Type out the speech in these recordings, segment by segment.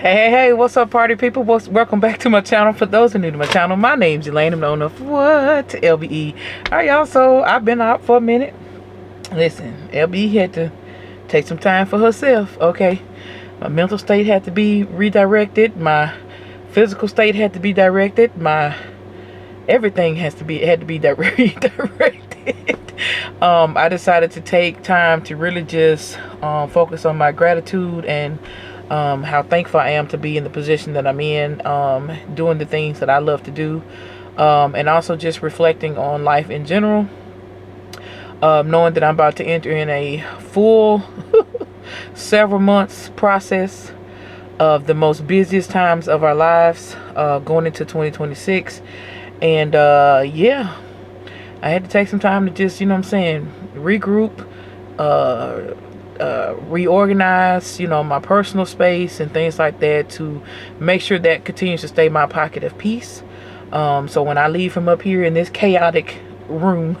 Hey, what's up, party people? Welcome back to my channel. For those who are new to my channel, my name's Elaine. I'm known of what? LBE. Alright, y'all, so I've been out for a minute. Listen, LBE had to take some time for herself, okay? My mental state had to be redirected. My physical state had to be directed. My everything had to be redirected. I decided to take time to really just focus on my gratitude and how thankful I am to be in the position that I'm in, doing the things that I love to do, and also just reflecting on life in general, knowing that I'm about to enter in a full several months process of the most busiest times of our lives, going into 2026. And yeah, I had to take some time to just, you know what I'm saying, regroup, reorganize, you know, my personal space and things like that, to make sure that continues to stay my pocket of peace. So when I leave from up here in this chaotic room,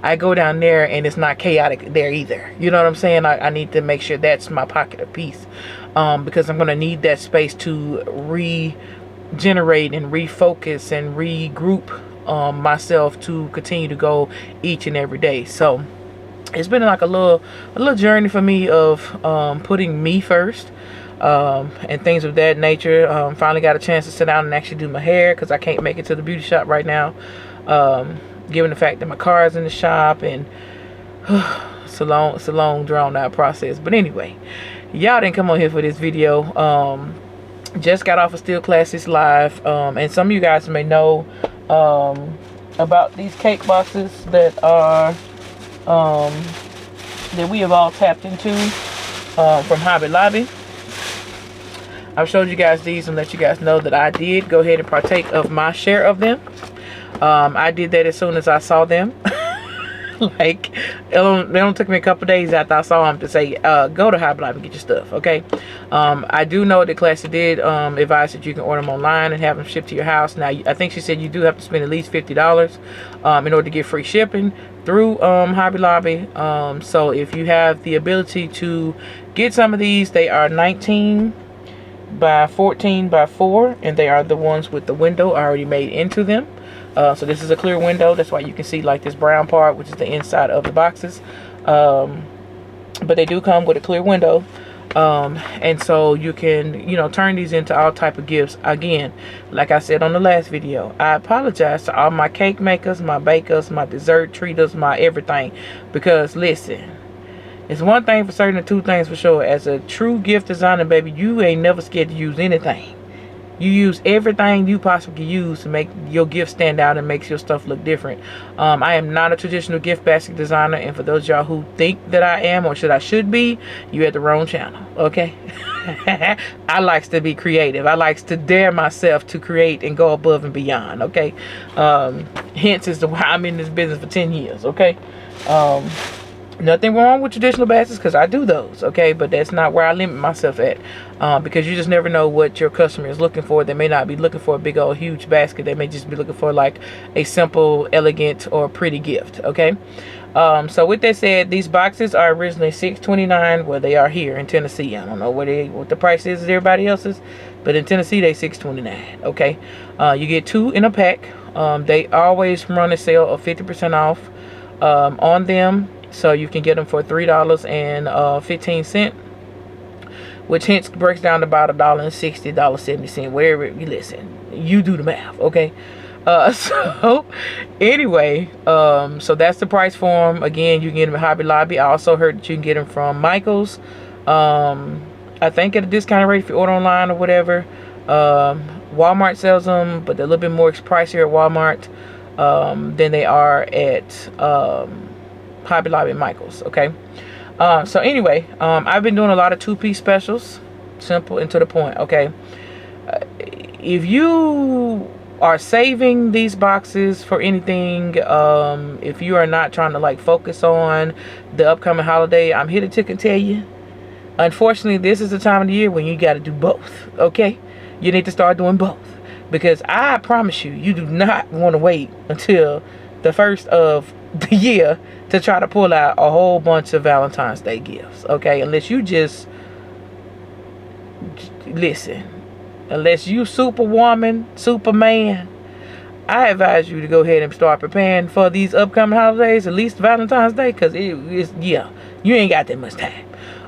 I go down there and it's not chaotic there either. You know what I'm saying? I need to make sure that's my pocket of peace, because I'm going to need that space to regenerate and refocus and regroup myself to continue to go each and every day. So it's been like a little journey for me of putting me first, and things of that nature. Finally got a chance to sit down and actually do my hair, because I can't make it to the beauty shop right now, given the fact that my car is in the shop, and it's a long drawn out process. But anyway, y'all didn't come on here for this video. Just got off of Still Classics Live, and some of you guys may know about these cake boxes that are that we have all tapped into from Hobby Lobby. I've showed you guys these and let you guys know that I did go ahead and partake of my share of them. I did that as soon as I saw them. Like, it only took me a couple days after I saw them to say, go to Hobby Lobby and get your stuff, okay? I do know that Classy did advise that you can order them online and have them shipped to your house. Now, I think she said you do have to spend at least $50 in order to get free shipping through Hobby Lobby. So if you have the ability to get some of these, they are 19 by 14 by 4, and they are the ones with the window already made into them. So this is a clear window. That's why you can see like this brown part, which is the inside of the boxes. But they do come with a clear window. And so you can, you know, turn these into all type of gifts. Again, like I said on the last video, I apologize to all my cake makers, my bakers, my dessert treaters, my everything. Because listen, it's one thing for certain and two things for sure. As a true gift designer, baby, you ain't never scared to use anything. You use everything you possibly can use to make your gift stand out and makes your stuff look different. I am not a traditional gift basket designer, and for those of y'all who think that I am or should be, you at the wrong channel, okay? I likes to be creative. I likes to dare myself to create and go above and beyond, okay? Hence is why I'm in this business for 10 years, okay? Nothing wrong with traditional baskets, because I do those, okay? But that's not where I limit myself at, because you just never know what your customer is looking for. They may not be looking for a big old huge basket. They may just be looking for like a simple, elegant, or pretty gift, okay? So with that said, these boxes are originally $6.29. Well, they are here in Tennessee. I don't know what the price is as everybody else's, but in Tennessee they $6.29, okay? You get 2 in a pack. They always run a sale of 50% off on them. So you can get them for $3.15, which hence breaks down to about $1.60, $1.70, whatever. You listen, you do the math, okay? So anyway, so that's the price for them. Again, you can get them at Hobby Lobby. I also heard that you can get them from Michael's. I think at a discounted rate if you order online or whatever. Walmart sells them, but they're a little bit more pricier at Walmart than they are at Hobby Lobby and Michael's, okay? So anyway, I've been doing a lot of 2-piece specials, simple and to the point, okay? If you are saving these boxes for anything, if you are not trying to like focus on the upcoming holiday, I'm here to tell you, unfortunately, this is the time of the year when you got to do both, okay? You need to start doing both, because I promise you, you do not want to wait until the first of the year to try to pull out a whole bunch of Valentine's Day gifts, okay? Unless you just listen, unless you superwoman, Superman, I advise you to go ahead and start preparing for these upcoming holidays, at least Valentine's Day, because it's, yeah, you ain't got that much time.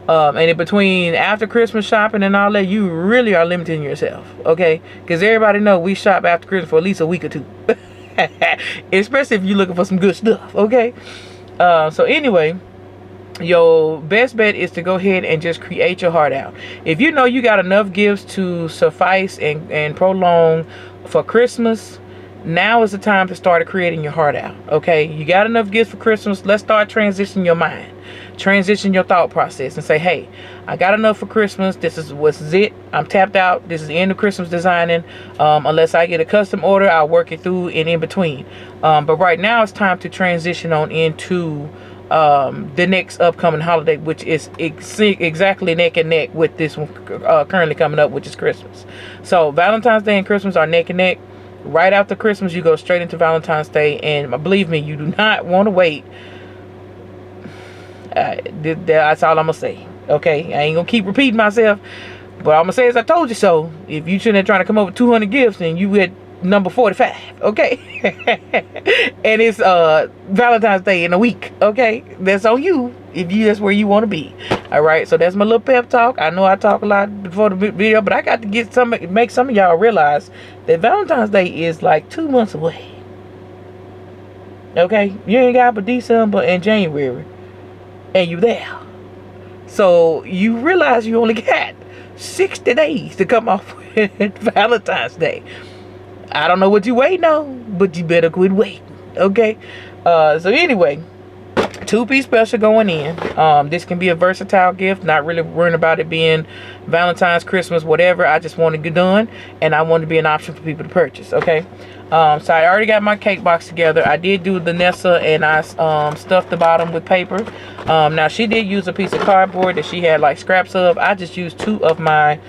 And in between after Christmas shopping and all that, you really are limiting yourself, okay? Because everybody know we shop after Christmas for at least a week or two. Especially if you're looking for some good stuff, okay? So anyway, your best bet is to go ahead and just create your heart out. If you know you got enough gifts to suffice and prolong for Christmas, now is the time to start creating your heart out, okay? You got enough gifts for Christmas. Let's start transitioning your mind, transition your thought process, and say, hey, I got enough for Christmas. This is what's it. I'm tapped out. This is the end of Christmas designing. Unless I get a custom order, I'll work it through and in between. But right now it's time to transition on into the next upcoming holiday, which is exactly neck and neck with this one currently coming up, which is Christmas. So Valentine's Day and Christmas are neck and neck. Right after Christmas, you go straight into Valentine's Day, and believe me, you do not want to wait. That's all I'm gonna say. Okay, I ain't gonna keep repeating myself, but I'm gonna say as I told you so. If you shouldn't have trying to come up with 200 gifts, and you at number 45, okay? And it's Valentine's Day in a week, okay? That's on you. If you, that's where you want to be. All right, so that's my little pep talk. I know I talk a lot before the video, but I got to make some of y'all realize that Valentine's Day is like 2 months away. Okay, you ain't got but December and January, and you there. So you realize you only got 60 days to come off with Valentine's Day. I don't know what you waiting on, but you better quit waiting. Okay, so anyway, 2-piece special going in. This can be a versatile gift, not really worrying about it being Valentine's, Christmas, whatever. I just want to get done, and I want to be an option for people to purchase. Okay, so I already got my cake box together. I did do the Nessa, and I stuffed the bottom with paper. Now she did use a piece of cardboard that she had like scraps of. I just used 2 of my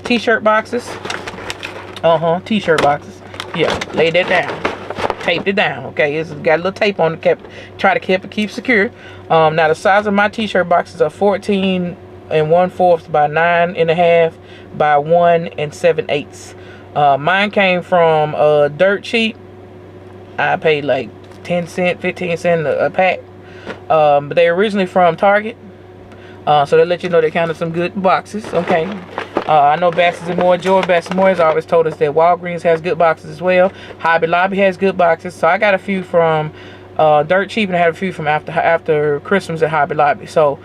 t-shirt boxes. T-shirt boxes. Yeah, lay that down. Taped it down, okay? It's got a little tape on it, try to keep secure. Now the size of my t-shirt boxes are 14 1/4 by 9 1/2 by 1 7/8. Mine came from Dirt Cheap. I paid like 10 cents, 15 cents a pack. But they're originally from Target. So they let you know they counted some good boxes, okay? I know Bassett & Moore, George Bassett & Moore has always told us that Walgreens has good boxes as well. Hobby Lobby has good boxes. So I got a few from Dirt Cheap, and I had a few from after Christmas at Hobby Lobby. So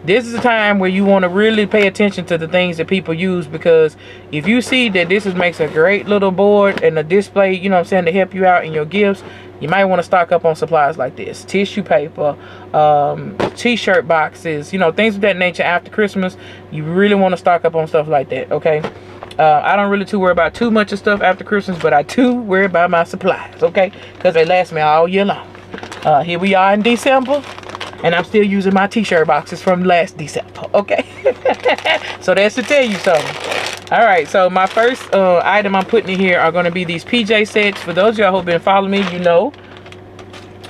this is the time where you want to really pay attention to the things that people use, because if you see that this makes a great little board and a display, you know what I'm saying, to help you out in your gifts, you might want to stock up on supplies like this. Tissue paper, t-shirt boxes, you know, things of that nature after Christmas. You really want to stock up on stuff like that, okay? I don't really worry about too much of stuff after Christmas, but I do worry about my supplies, okay? Because they last me all year long. Here we are in December, and I'm still using my t-shirt boxes from last December, okay? So that's to tell you something. All right, so my first item I'm putting in here are going to be these PJ sets. For those of y'all who've been following me, you know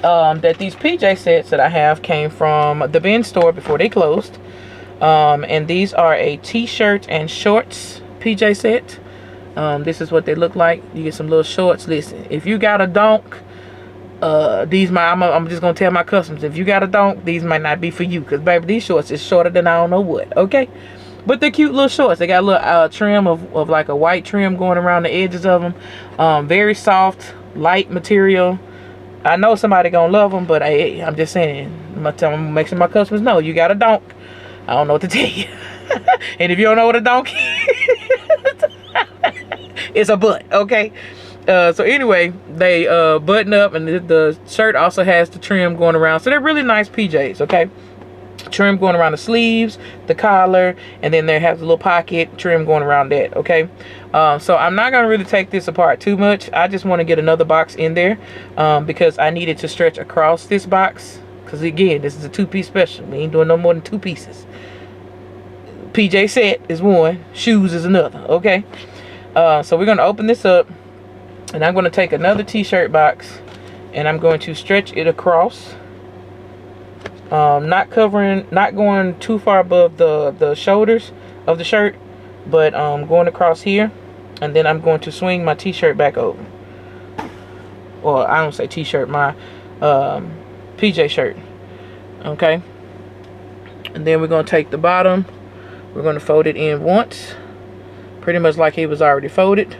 that these PJ sets that I have came from the Bin store before they closed. And these are a t-shirt and shorts PJ set. This is what they look like. You get some little shorts. Listen, if you got a donk, I'm just gonna tell my customers, if you got a donk, these might not be for you, because baby, these shorts is shorter than I don't know what, okay? But they're cute little shorts. They got a little trim of like a white trim going around the edges of them. Very soft, light material. I know somebody gonna love them, but hey, I'm just saying, I'm gonna tell them, make sure my customers know you got a donk. I don't know what to tell you. And if you don't know what a donk is, it's a butt, okay? So anyway, they button up, and the shirt also has the trim going around. So they're really nice PJs, okay? Trim going around the sleeves, the collar, and then they have the little pocket trim going around that, okay? So I'm not gonna really take this apart too much. I just want to get another box in there because I needed to stretch across this box, because again, this is a 2-piece special. We ain't doing no more than 2 pieces. PJ set is one, shoes is another, okay? So we're gonna open this up, and I'm gonna take another t-shirt box, and I'm going to stretch it across. Not going too far above the shoulders of the shirt, but going across here, and then I'm going to swing my t-shirt back over. Or I don't say t-shirt, my PJ shirt. Okay, and then we're going to take the bottom, we're going to fold it in once, pretty much like it was already folded,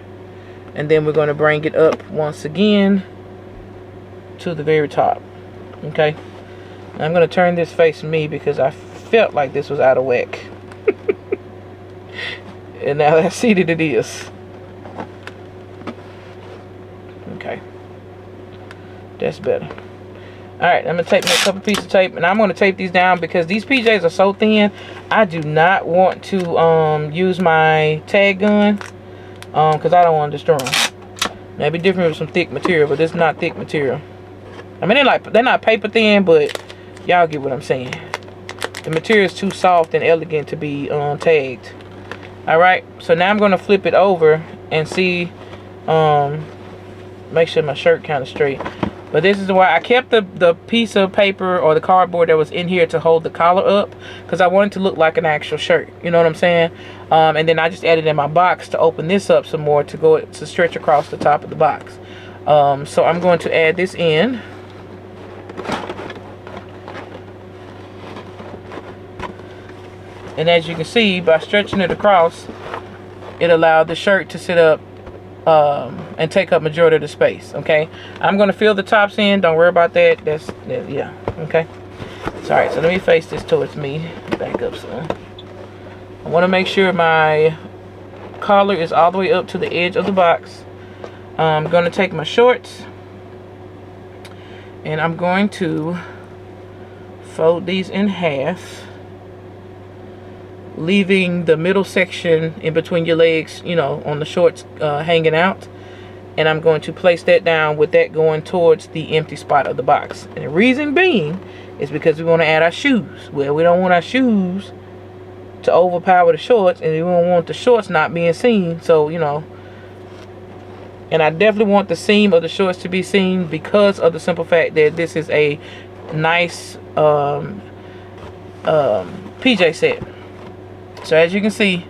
and then we're going to bring it up once again to the very top. Okay, now I'm going to turn this facing me because I felt like this was out of whack. And now I see that it is. Okay, that's better. Alright, I'm going to tape me a couple pieces of tape, and I'm going to tape these down because these PJs are so thin. I do not want to use my tag gun because I don't want to destroy them. Now, it'd be different with some thick material, but this is not thick material. I mean, they're not paper thin, but y'all get what I'm saying. The material is too soft and elegant to be tagged. Alright, so now I'm going to flip it over and see, make sure my shirt kind of straight. But this is why I kept the piece of paper or the cardboard that was in here to hold the collar up, because I wanted to look like an actual shirt. You know what I'm saying? And then I just added in my box to open this up some more to stretch across the top of the box. So I'm going to add this in. And as you can see, by stretching it across, it allowed the shirt to sit up and take up majority of the space. Okay, I'm going to fill the tops in. Don't worry about that. Yeah, okay. Sorry, so let me face this towards me. Back up some. I want to make sure my collar is all the way up to the edge of the box. I'm going to take my shorts and I'm going to fold these in half, leaving the middle section in between your legs, you know, on the shorts hanging out. And I'm going to place that down with that going towards the empty spot of the box. And the reason being is because we want to add our shoes. Well, we don't want our shoes to overpower the shorts, and we don't want the shorts not being seen. So, you know, and I definitely want the seam of the shorts to be seen because of the simple fact that this is a nice PJ set. So as you can see,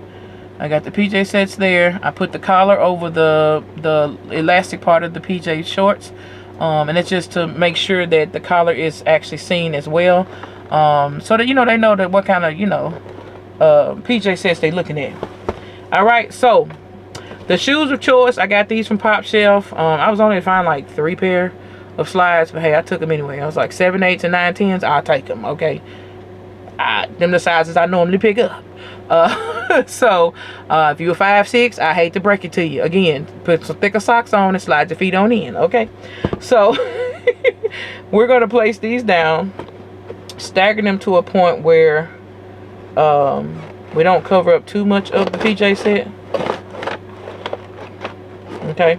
I got the PJ sets there. I put the collar over the elastic part of the PJ shorts, and it's just to make sure that the collar is actually seen as well, so that, you know, they know that what kind of, you know, PJ sets they looking at. All right, so the shoes of choice, I got these from Pop Shelf. I was only find like 3 pair of slides, but hey, I took them anyway. I was like 7, 8s, and 9, 10s. I'll take them. Okay, them the sizes I normally pick up. So if you're a 5, 6, I hate to break it to you. Again, put some thicker socks on and slide your feet on in. Okay, so we're going to place these down, stagger them to a point where we don't cover up too much of the PJ set. Okay,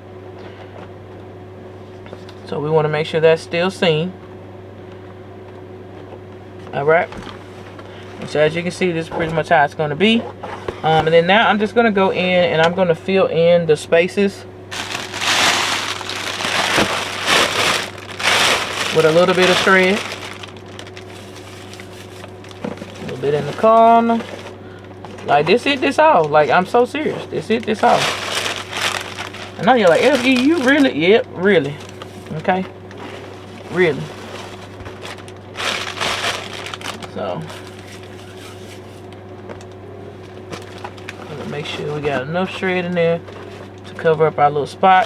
so we want to make sure that's still seen. All right, so as you can see, this is pretty much how it's going to be. And then now I'm just going to go in and I'm going to fill in the spaces with a little bit of thread. A little bit in the corner. Like this it, this all. Like, I'm so serious. This it, this all. I know you're like, LG, you really? Yep, really. Okay. Really. So make sure we got enough shred in there to cover up our little spot.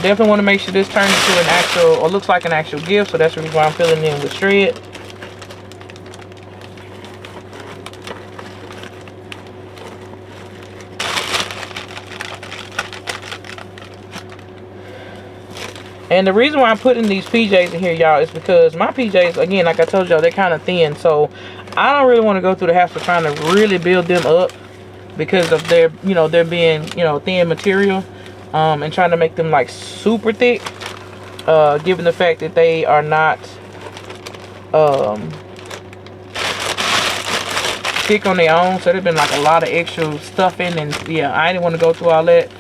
Definitely want to make sure this turns into an actual, or looks like an actual gift, so that's the reason why I'm filling in with shred. And the reason why I'm putting these PJs in here, y'all, is because my PJs, again, like I told y'all, they're kind of thin, so I don't really want to go through the hassle of trying to really build them up because of their, you know, they're being, you know, thin material, and trying to make them like super thick, given the fact that they are not thick on their own. So there's been like a lot of extra stuffing, and yeah, I didn't want to go through all that.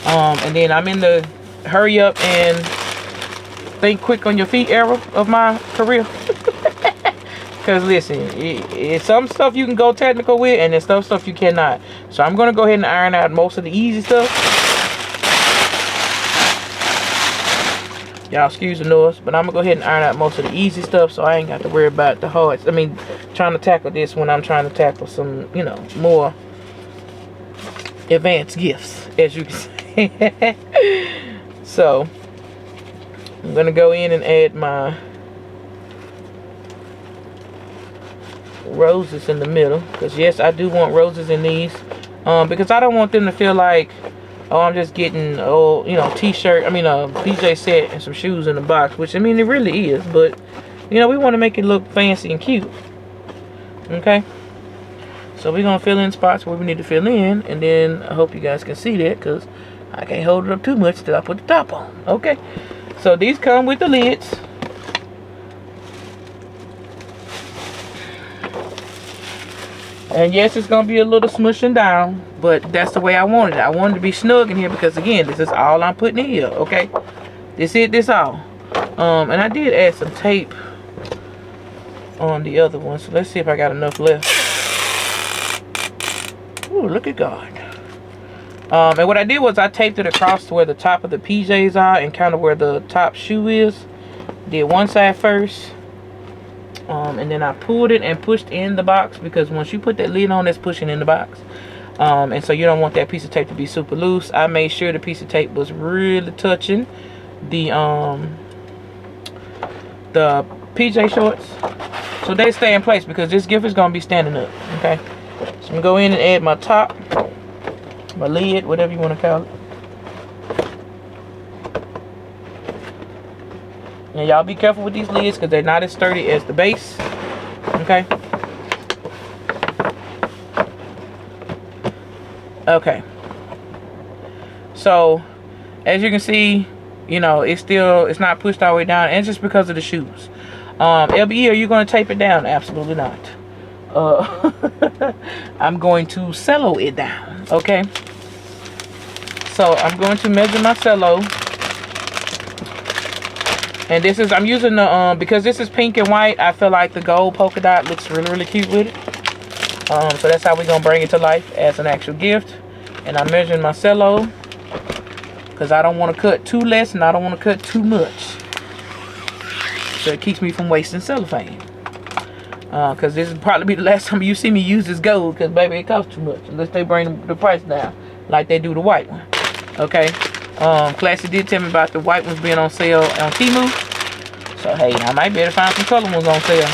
And then I'm in the hurry up and think quick on your feet era of my career. Because listen, it's some stuff you can go technical with, and there's stuff you cannot. So I'm going to go ahead and iron out most of the easy stuff. Y'all excuse the noise, but I'm going to go ahead and iron out most of the easy stuff, so I ain't got to worry about the hard. I mean, trying to tackle this when I'm trying to tackle some, you know, more advanced gifts, as you can say. So I'm going to go in and add my roses in the middle, because yes, I do want roses in these, because I don't want them to feel like, oh, I'm just getting, oh, you know, t-shirt, I mean a PJ set and some shoes in the box, which I mean it really is, but you know, we want to make it look fancy and cute. Okay, so we're gonna fill in spots where we need to fill in, and then I hope you guys can see that, because I can't hold it up too much till I put the top on. Okay, so these come with the lids. And yes, it's going to be a little smushing down, but that's the way I wanted it. I wanted to be snug in here because, again, this is all I'm putting in here, okay? This all. And I did add some tape on the other one, so let's see if I got enough left. Ooh, look at God. And what I did was I taped it across to where the top of the PJs are and kind of where the top shoe is. Did one side first. And then I pulled it and pushed in the box, because once you put that lid on, that's pushing in the box. And so you don't want that piece of tape to be super loose. I made sure the piece of tape was really touching the PJ shorts, so they stay in place, because this gift is going to be standing up. Okay, so I'm going to go in and add my top, my lid, whatever you want to call it. And y'all be careful with these lids, because they're not as sturdy as the base. Okay. Okay. So, as you can see, you know, it's not pushed all the way down. And it's just because of the shoes. LBE, are you going to tape it down? Absolutely not. I'm going to cello it down. Okay. So, I'm going to measure my cello. And this is, I'm using the, because this is pink and white, I feel like the gold polka dot looks really, really cute with it. So that's how we're going to bring it to life as an actual gift. And I'm measuring my cello, because I don't want to cut too less and I don't want to cut too much. So it keeps me from wasting cellophane. Because this will probably be the last time you see me use this gold, because baby, it costs too much. Unless they bring the price down like they do the white one. Okay. Classy did tell me about the white ones being on sale on Temu. So hey, I might be able to find some color ones on sale.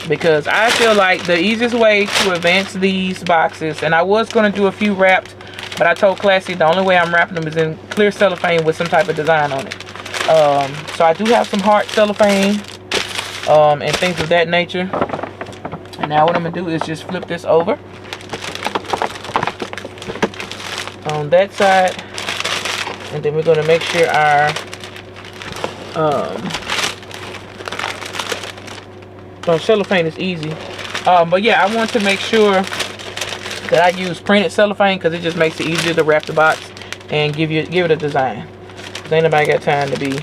Because I feel like the easiest way to advance these boxes, and I was going to do a few wrapped, but I told Classy the only way I'm wrapping them is in clear cellophane with some type of design on it. So I do have some heart cellophane and things of that nature. And now what I'm going to do is just flip this over on that side, and then we're going to make sure our cellophane is easy. But yeah, I want to make sure that I use printed cellophane, because it just makes it easier to wrap the box and give it a design. Because ain't nobody got time to be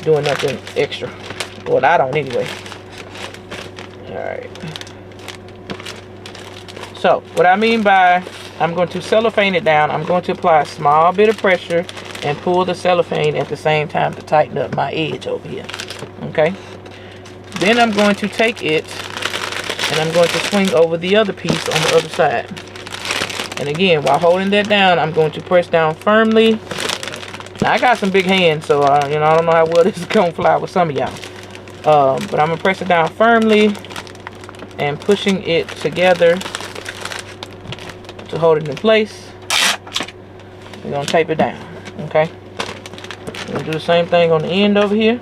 doing nothing extra. Well, I don't anyway. Alright. So, what I mean by I'm going to cellophane it down, I'm going to apply a small bit of pressure and pull the cellophane at the same time to tighten up my edge over here. Okay? Then I'm going to take it and I'm going to swing over the other piece on the other side. And again, while holding that down, I'm going to press down firmly. Now, I got some big hands, so you know, I don't know how well this is going to fly with some of y'all. But I'm going to press it down firmly and pushing it together to hold it in place. We're going to tape it down. Okay? We're going to do the same thing on the end over here.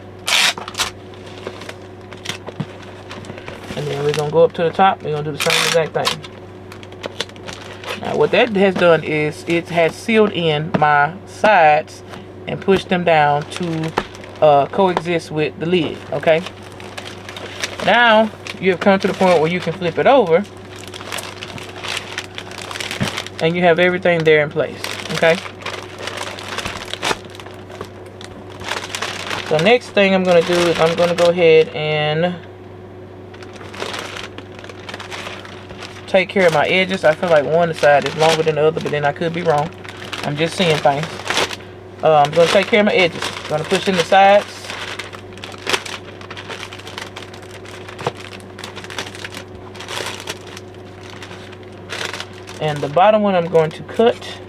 And then we're going to go up to the top. We're going to do the same exact thing. Now, what that has done is it has sealed in my sides and pushed them down to coexist with the lid. Okay? Now, you have come to the point where you can flip it over. And you have everything there in place. Okay? So next thing I'm going to do is I'm going to go ahead and take care of my edges. I feel like one side is longer than the other, but then I could be wrong. I'm just seeing things. I'm going to take care of my edges. I'm going to push in the sides. And the bottom one I'm going to cut.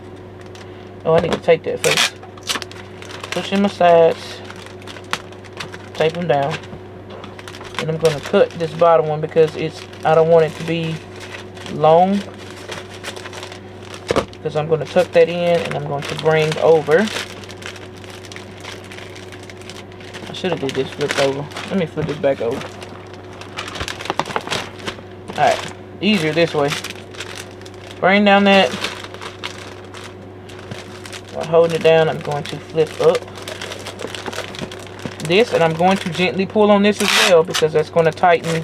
Oh, I need to tape that first. Push in my sides. Tape them down. And I'm going to cut this bottom one because I don't want it to be long. Because I'm going to tuck that in and I'm going to bring over. I should have did this flipped over. Let me flip this back over. Alright. Easier this way. Bring down that. While holding it down, I'm going to flip up this, and I'm going to gently pull on this as well because that's going to tighten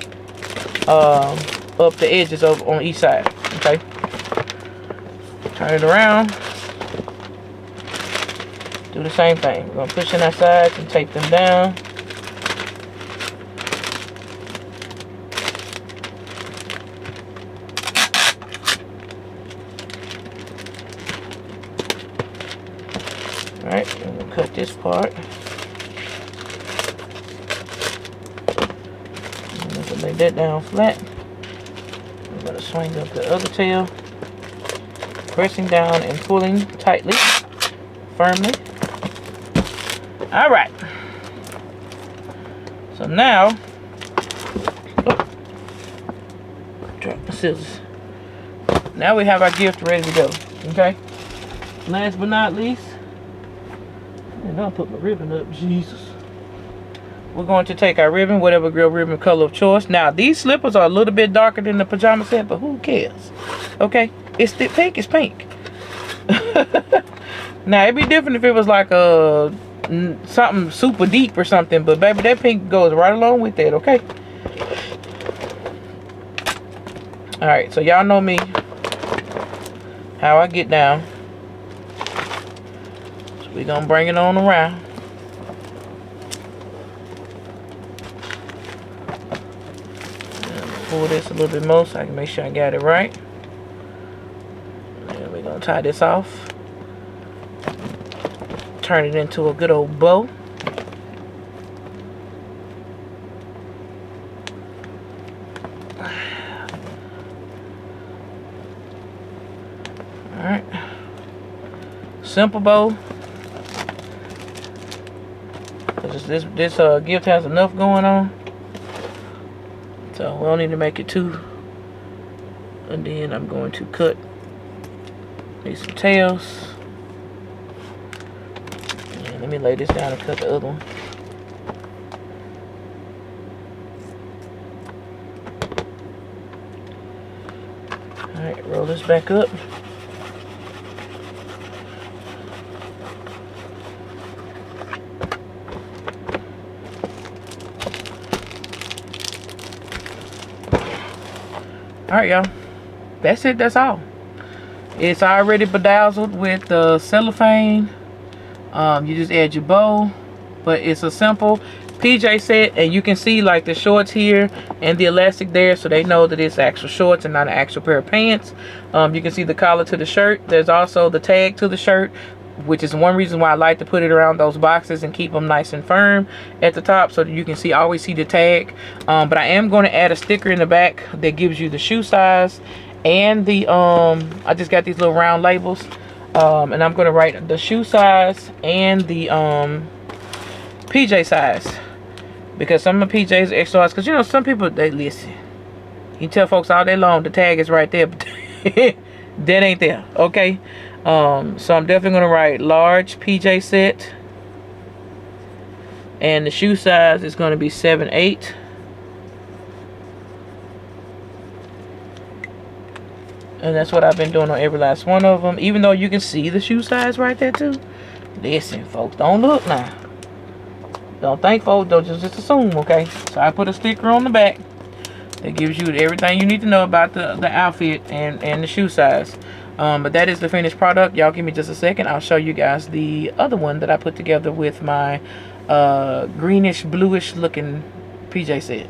up the edges on each side. Okay. Turn it around. Do the same thing. We're going to push in our sides and tape them down. Alright, I'm going to cut this part. I'm going to lay that down flat. I'm going to swing up the other tail. Pressing down and pulling tightly, firmly. Alright. So now, drop the scissors. Now we have our gift ready to go. Okay? Last but not least, and I'll put my ribbon up, Jesus. We're going to take our ribbon, whatever girl ribbon color of choice. Now, these slippers are a little bit darker than the pajama set, but who cares? Okay? It's the pink, it's pink. Now, it'd be different if it was like something super deep or something, but baby, that pink goes right along with that, okay? Alright, so y'all know me. How I get down. So we're gonna bring it on around. Pull this a little bit more so I can make sure I got it right. And we're gonna tie this off. Turn it into a good old bow. Alright. Simple bow. This gift has enough going on. So we don't need to make it too. And then I'm going to cut these some tails. And let me lay this down and cut the other one. Alright, roll this back up. Alright, y'all. That's it. That's all. It's already bedazzled with the cellophane. You just add your bow. But it's a simple PJ set. And you can see like the shorts here and the elastic there. So they know that it's actual shorts and not an actual pair of pants. You can see the collar to the shirt. There's also the tag to the shirt, which is one reason why I like to put it around those boxes and keep them nice and firm at the top so that you can always see the tag. But I am going to add a sticker in the back that gives you the shoe size and the I just got these little round labels, and I'm going to write the shoe size and the PJ size, because some of the PJs are extra large. Because you know, some people, they listen, you tell folks all day long the tag is right there, but that ain't there. Okay. So I'm definitely going to write large PJ set, and the shoe size is going to be 7/8. And that's what I've been doing on every last one of them, even though you can see the shoe size right there too. Listen, folks, don't look now. Don't think, folks, don't just assume, okay? So I put a sticker on the back that gives you everything you need to know about the outfit and the shoe size. But that is the finished product. Y'all give me just a second. I'll show you guys the other one that I put together with my greenish bluish looking PJ set.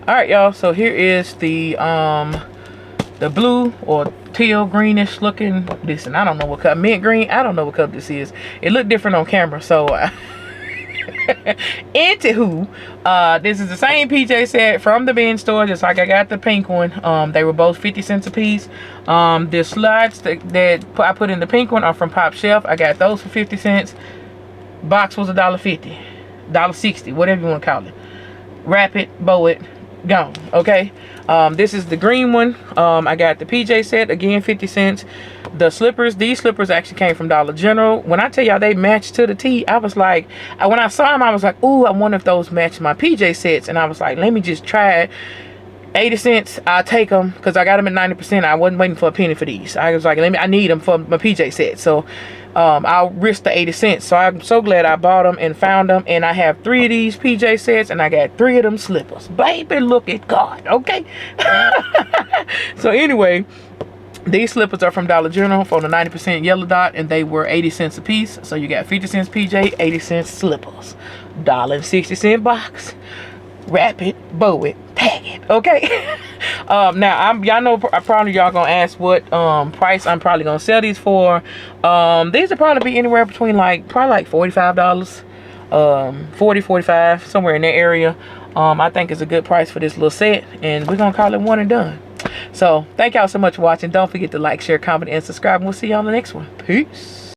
All right, y'all, so here is the blue or teal greenish looking, listen, I don't know what color, mint green, I don't know what color this is. It looked different on camera, so anywho, this is the same PJ set from the bin store, just like I got the pink one. They were both 50 cents a piece. The slides that I put in the pink one are from Pop Shelf. I got those for 50 cents. Box was $1.50, $1.60, whatever you want to call it. Wrap it, bow it, gone. Okay. This is the green one. I got the PJ set, again 50 cents. The slippers, these slippers actually came from Dollar General. When I tell y'all they matched to the T, I was like, when I saw them, I was like, ooh, I wonder if those match my PJ sets. And I was like, let me just try it. 80 cents, I'll take them because I got them at 90%. I wasn't waiting for a penny for these. I was like, I need them for my PJ set. So I'll risk the 80 cents. So I'm so glad I bought them and found them. And I have 3 of these PJ sets and I got 3 of them slippers. Baby, look at God, okay? So anyway, these slippers are from Dollar General for the 90% yellow dot, and they were 80 cents a piece. So you got 50 cents PJ, 80 cents slippers. $1.60 box. Wrap it, bow it, tag it, okay? Now y'all know probably y'all gonna ask what price I'm probably gonna sell these for. These will probably be anywhere between probably like $45, 40, 45, somewhere in that area. I think it's a good price for this little set, and we're gonna call it one and done. So thank y'all so much for watching. Don't forget to like, share, comment, and subscribe, and we'll see you on the next one. Peace.